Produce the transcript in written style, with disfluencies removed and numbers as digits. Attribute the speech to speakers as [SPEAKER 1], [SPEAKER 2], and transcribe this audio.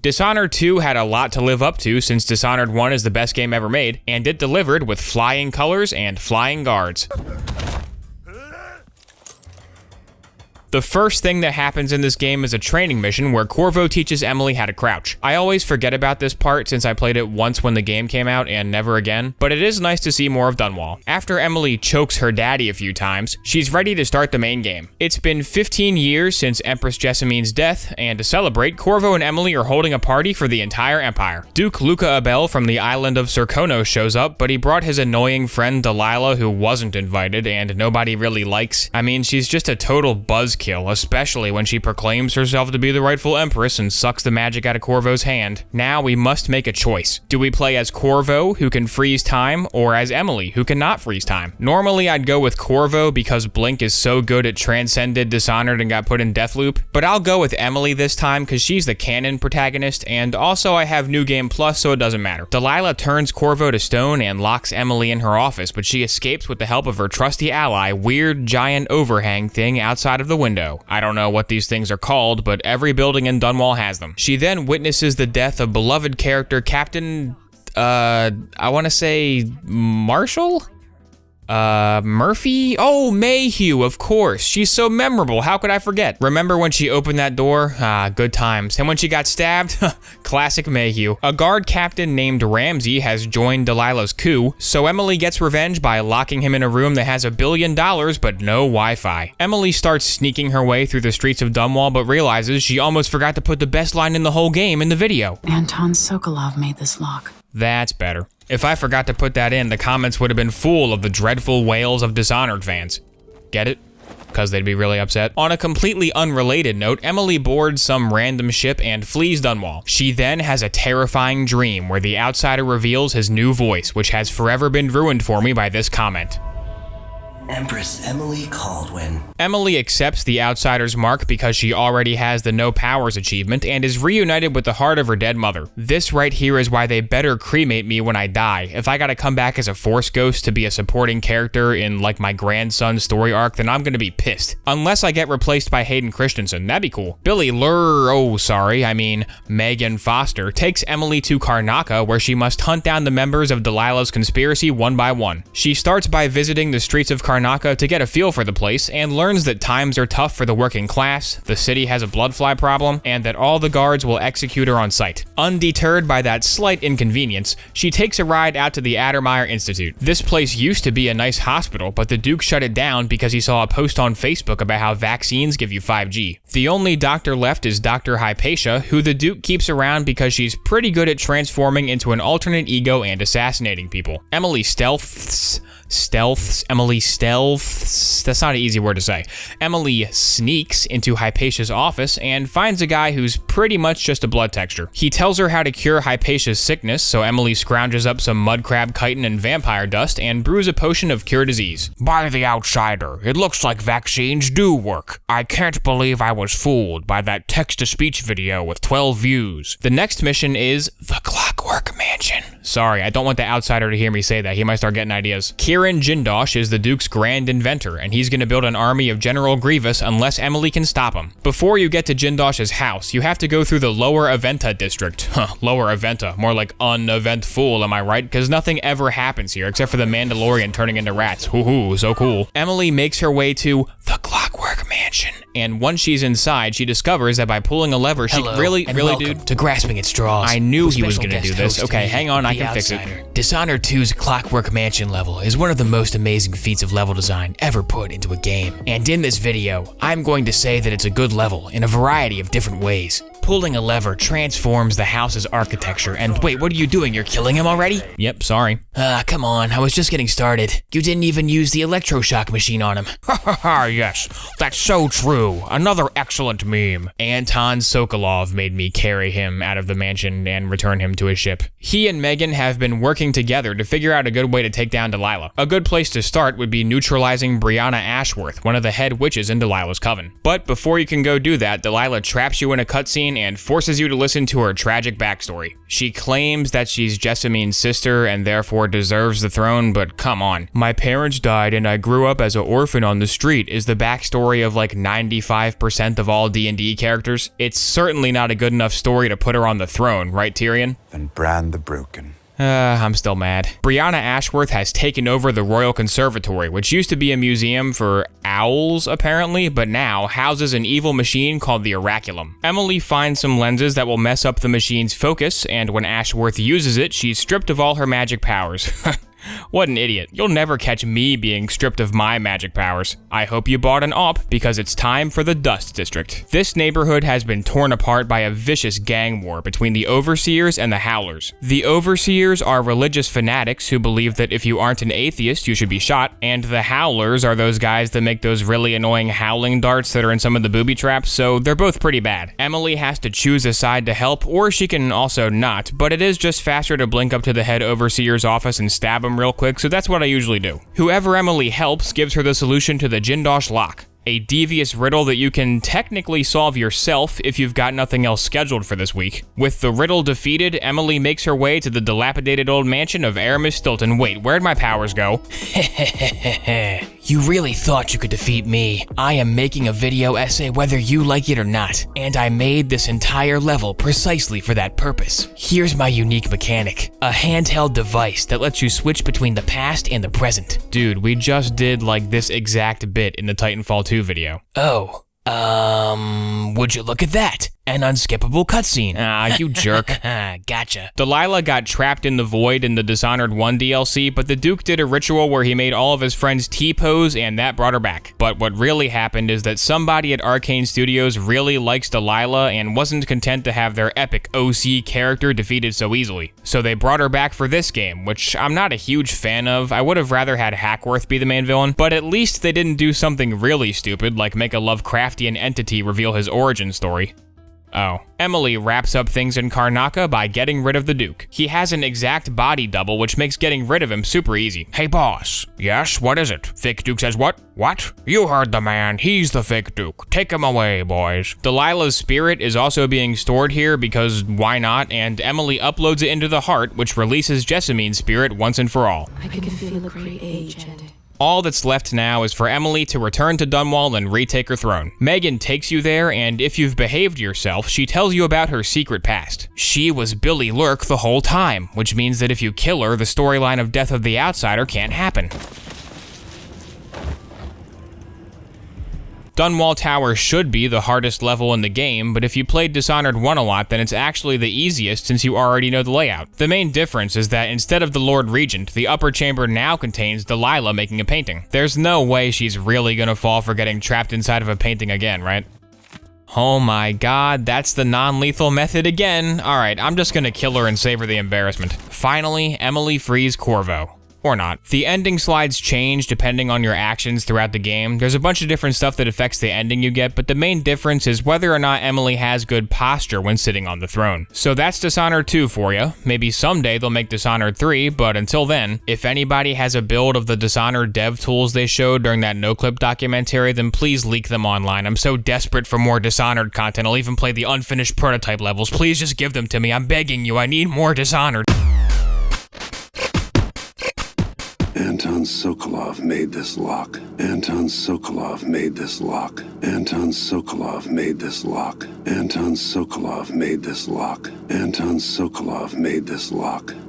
[SPEAKER 1] Dishonored 2 had a lot to live up to since Dishonored 1 is the best game ever made, and it delivered with flying colors and flying guards. The first thing that happens in this game is a training mission where Corvo teaches Emily how to crouch. I always forget about this part since I played it once when the game came out and never again, but it is nice to see more of Dunwall. After Emily chokes her daddy a few times, she's ready to start the main game. It's been 15 years since Empress Jessamine's death, and to celebrate, Corvo and Emily are holding a party for the entire Empire. Duke Luca Abel from the island of Serkonos shows up, but he brought his annoying friend Delilah, who wasn't invited and nobody really likes. I mean, she's just a total buzzkill, especially when she proclaims herself to be the rightful empress and sucks the magic out of Corvo's hand. Now we must make a choice. Do we play as Corvo, who can freeze time, or as Emily, who cannot freeze time? Normally I'd go with Corvo because Blink is so good at transcended Dishonored and got put in Deathloop, but I'll go with Emily this time because she's the canon protagonist, and also I have New Game Plus, so it doesn't matter. Delilah turns Corvo to stone and locks Emily in her office, but she escapes with the help of her trusty ally, weird giant overhang thing outside of the window. I don't know what these things are called, but every building in Dunwall has them. She then witnesses the death of beloved character Captain, I want to say Marshall? Murphy? Oh, Mayhew, of course. She's so memorable. How could I forget? Remember when she opened that door? Ah, good times. And when she got stabbed? Classic Mayhew. A guard captain named Ramsey has joined Delilah's coup, so Emily gets revenge by locking him in a room that has $1 billion but no Wi-Fi. Emily starts sneaking her way through the streets of Dunwall but realizes she almost forgot to put the best line in the whole game in the video.
[SPEAKER 2] Anton Sokolov made this lock.
[SPEAKER 1] That's better. If I forgot to put that in, the comments would have been full of the dreadful wails of Dishonored fans. Get it? Because they'd be really upset. On a completely unrelated note, Emily boards some random ship and flees Dunwall. She then has a terrifying dream where the outsider reveals his new voice, which has forever been ruined for me by this comment.
[SPEAKER 3] Empress Emily Caldwin.
[SPEAKER 1] Emily accepts the outsider's mark because she already has the no powers achievement and is reunited with the heart of her dead mother. This right here is why they better cremate me when I die. If I gotta come back as a force ghost to be a supporting character in like my grandson's story arc, then I'm gonna be pissed. Unless I get replaced by Hayden Christensen, that'd be cool. Megan Foster takes Emily to Karnaca, where she must hunt down the members of Delilah's conspiracy one by one. She starts by visiting the streets of Karnaca to get a feel for the place and learns that times are tough for the working class, the city has a bloodfly problem, and that all the guards will execute her on sight. Undeterred by that slight inconvenience, she takes a ride out to the Addermeyer Institute. This place used to be a nice hospital, but the Duke shut it down because he saw a post on Facebook about how vaccines give you 5G. The only doctor left is Dr. Hypatia, who the Duke keeps around because she's pretty good at transforming into an alternate ego and assassinating people. Emily stealths, that's not an easy word to say. Emily sneaks into Hypatia's office and finds a guy who's pretty much just a blood texture. He tells her how to cure Hypatia's sickness, so Emily scrounges up some mudcrab chitin and vampire dust and brews a potion of cure disease. By the outsider, it looks like vaccines do work. I can't believe I was fooled by that text-to-speech video with 12 views. The next mission is the Clockwork Mansion. Sorry, I don't want the outsider to hear me say that. He might start getting ideas. Kirin Jindosh is the Duke's grand inventor, and he's gonna build an army of General Grievous unless Emily can stop him. Before you get to Jindosh's house, you have to go through the Lower Aventa district. Lower Aventa, more like uneventful, am I right? Because nothing ever happens here except for the Mandalorian turning into rats. Hoo-hoo, so cool. Emily makes her way to the Clockwork Mansion, and once she's inside, she discovers that by pulling a lever, she really, dude,
[SPEAKER 4] to Grasping at Straws.
[SPEAKER 1] I knew he was gonna do this. Okay, hang on, I can fix it.
[SPEAKER 4] Dishonored 2's Clockwork Mansion level is one of the most amazing feats of level design ever put into a game. And in this video, I'm going to say that it's a good level in a variety of different ways. Pulling a lever transforms the house's architecture, and wait, what are you doing? You're killing him already?
[SPEAKER 1] Yep, sorry.
[SPEAKER 4] Come on, I was just getting started. You didn't even use the electroshock machine on him.
[SPEAKER 1] Yes, that's so true. Another excellent meme. Anton Sokolov made me carry him out of the mansion and return him to his ship. He and Megan have been working together to figure out a good way to take down Delilah. A good place to start would be neutralizing Brianna Ashworth, one of the head witches in Delilah's coven. But before you can go do that, Delilah traps you in a cutscene and forces you to listen to her tragic backstory. She claims that she's Jessamine's sister and therefore deserves the throne, but come on. My parents died and I grew up as an orphan on the street is the backstory of like 95% of all D&D characters. It's certainly not a good enough story to put her on the throne, right, Tyrion?
[SPEAKER 5] And brand the broken.
[SPEAKER 1] I'm still mad. Brianna Ashworth has taken over the Royal Conservatory, which used to be a museum for owls, apparently, but now houses an evil machine called the Oraculum. Emily finds some lenses that will mess up the machine's focus, and when Ashworth uses it, she's stripped of all her magic powers. What an idiot. You'll never catch me being stripped of my magic powers. I hope you bought an op because it's time for the Dust District. This neighborhood has been torn apart by a vicious gang war between the Overseers and the Howlers. The Overseers are religious fanatics who believe that if you aren't an atheist, you should be shot, and the Howlers are those guys that make those really annoying howling darts that are in some of the booby traps, so they're both pretty bad. Emily has to choose a side to help, or she can also not, but it is just faster to blink up to the head Overseer's office and stab him real quick, so that's what I usually do. Whoever Emily helps gives her the solution to the Jindosh lock, a devious riddle that you can technically solve yourself if you've got nothing else scheduled for this week. With the riddle defeated, Emily makes her way to the dilapidated old mansion of Aramis Stilton. Wait, where'd my powers go?
[SPEAKER 4] You really thought you could defeat me. I am making a video essay whether you like it or not, and I made this entire level precisely for that purpose. Here's my unique mechanic, a handheld device that lets you switch between the past and the present.
[SPEAKER 1] Dude, we just did like this exact bit in the Titanfall 2 video.
[SPEAKER 4] Oh, would you look at that? An unskippable cutscene.
[SPEAKER 1] Ah, you jerk.
[SPEAKER 4] Gotcha.
[SPEAKER 1] Delilah got trapped in the void in the Dishonored 1 DLC, but the Duke did a ritual where he made all of his friends T-pose and that brought her back. But what really happened is that somebody at Arcane Studios really likes Delilah and wasn't content to have their epic OC character defeated so easily. So they brought her back for this game, which I'm not a huge fan of. I would have rather had Hackworth be the main villain, but at least they didn't do something really stupid like make a Lovecraftian entity reveal his origin story. Oh. Emily wraps up things in Karnaca by getting rid of the Duke. He has an exact body double, which makes getting rid of him super easy.
[SPEAKER 6] Hey boss. Yes, what is it? Fake Duke says what? What? You heard the man. He's the fake Duke. Take him away, boys.
[SPEAKER 1] Delilah's spirit is also being stored here because why not? And Emily uploads it into the heart, which releases Jessamine's spirit once and for all.
[SPEAKER 2] I can feel a great age and
[SPEAKER 1] All that's left now is for Emily to return to Dunwall and retake her throne. Megan takes you there, and if you've behaved yourself, she tells you about her secret past. She was Billy Lurk the whole time, which means that if you kill her, the storyline of Death of the Outsider can't happen. Dunwall Tower should be the hardest level in the game, but if you played Dishonored 1 a lot, then it's actually the easiest since you already know the layout. The main difference is that instead of the Lord Regent, the upper chamber now contains Delilah making a painting. There's no way she's really gonna fall for getting trapped inside of a painting again, right? Oh my god, that's the non-lethal method again. Alright, I'm just gonna kill her and save her the embarrassment. Finally, Emily frees Corvo. Or not. The ending slides change depending on your actions throughout the game. There's a bunch of different stuff that affects the ending you get, but the main difference is whether or not Emily has good posture when sitting on the throne. So that's Dishonored 2 for you. Maybe someday they'll make Dishonored 3, but until then, if anybody has a build of the Dishonored dev tools they showed during that NoClip documentary, then please leak them online. I'm so desperate for more Dishonored content. I'll even play the unfinished prototype levels. Please just give them to me. I'm begging you. I need more Dishonored.
[SPEAKER 7] Anton Sokolov made this lock. Anton Sokolov made this lock. Anton Sokolov made this lock. Anton Sokolov made this lock. Anton Sokolov made this lock.